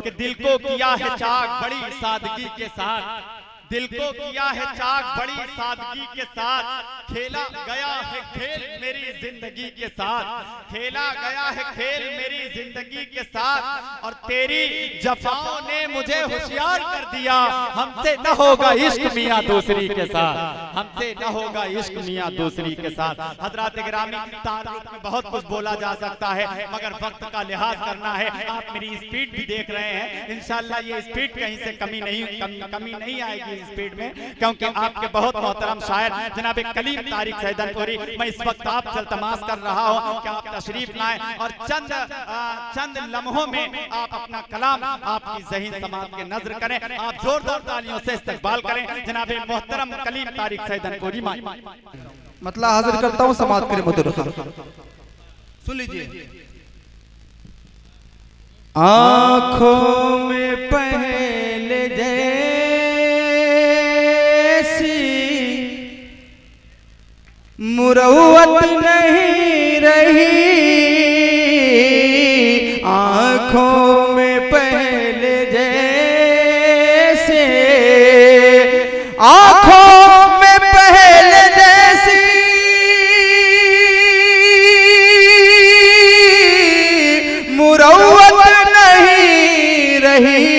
कि दिल को किया है चाक बड़ी सादगी के साथ, दिल को किया है चाक बड़ी सादगी के साथ, खेला गया है खेल मेरी जिंदगी के साथ, खेला गया है खेल मेरी जिंदगी के साथ। और तेरी जफाओं ने मुझे होशियार कर दिया, हमसे न होगा इश्क मियां दूसरी के साथ, हमसे न होगा इश्क मियां दूसरी के साथ। हजरात गिरामी, तारीख में बहुत कुछ बोला जा सकता है मगर वक्त का लिहाज करना है। आप मेरी स्पीड भी देख रहे हैं, इंशाल्लाह ये स्पीड कहीं से कमी नहीं आएगी स्पीड में, क्योंकि आपके बहुत मोहतरम शायर जनाब कलीम तारिक सैदनपुरी, मैं इस वक्त आप इल्तमास कर रहा हूं कि आप तशरीफ लाएं और चंद लम्हों में आप अपना कलाम आपकी ज़हीन समात के नजर करें। आप जोरदार तालियों से इस्तकबाल करें जनाब मोहतरम कलीम तारिक सैदनपुरी। मतलब हाजिर करता हूं समात के मधुर, सुन लीजिए। आंखों में पहले मुरव्वत नहीं रही, आंखों में पहले जैसे, आंखों में पहले जैसी मुरव्वत नहीं रही।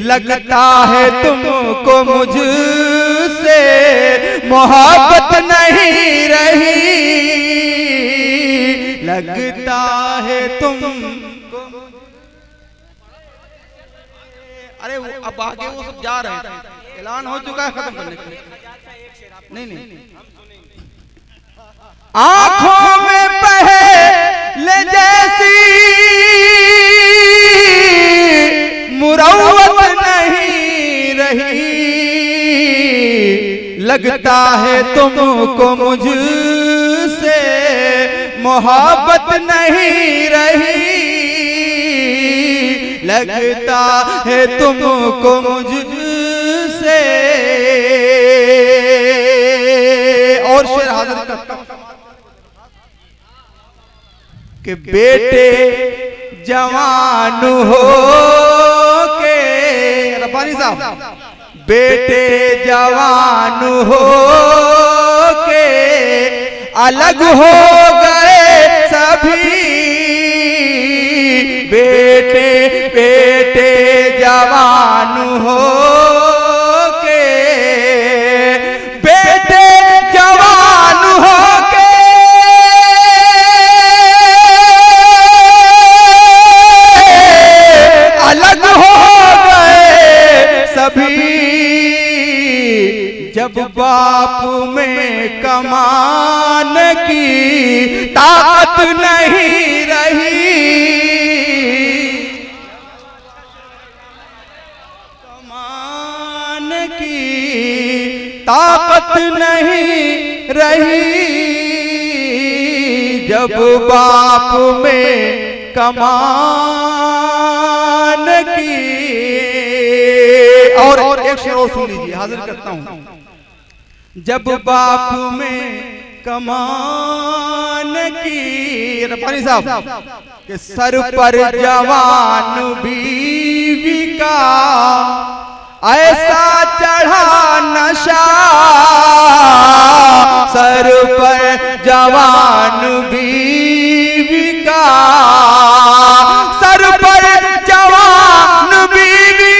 लगता है तुमको मुझसे मोहब्बत नहीं रही, लगता है तुम। अरे अब आगे वो सब जा रहे हैं, ऐलान हो चुका है खत्म करने के लिए। नहीं आंखों में पहले जैसी मुरव्वत नहीं रही, लगता है तुमको मुझसे मोहब्बत नहीं रही, लगता है तुमको मुझसे। और शेर हाजिर करता कि बेटे जवान हो के, रब्बानी साहब, बेटे जवान हो के अलग हो गए सभी, बेटे जवान हो के, बेटे जवान हो के अलग हो गए सभी। जब बाप में कमान की ताकत नहीं रही, कमान की ताकत नहीं रही, जब बाप में कमान की। और एक शेर और सुन लीजिए, हाजिर करता हूं। जब बाप में कमान की, रब्बानी साहब, के सर पर जवान बीवी का ऐसा चढ़ा नशा, सर पर जवान बीवी का, सर पर जवान बीवी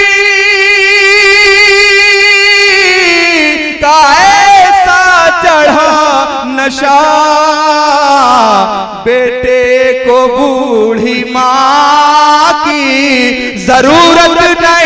का ऐसा चढ़ा नशा, बेटे को बूढ़ी माँ की जरूरत नहीं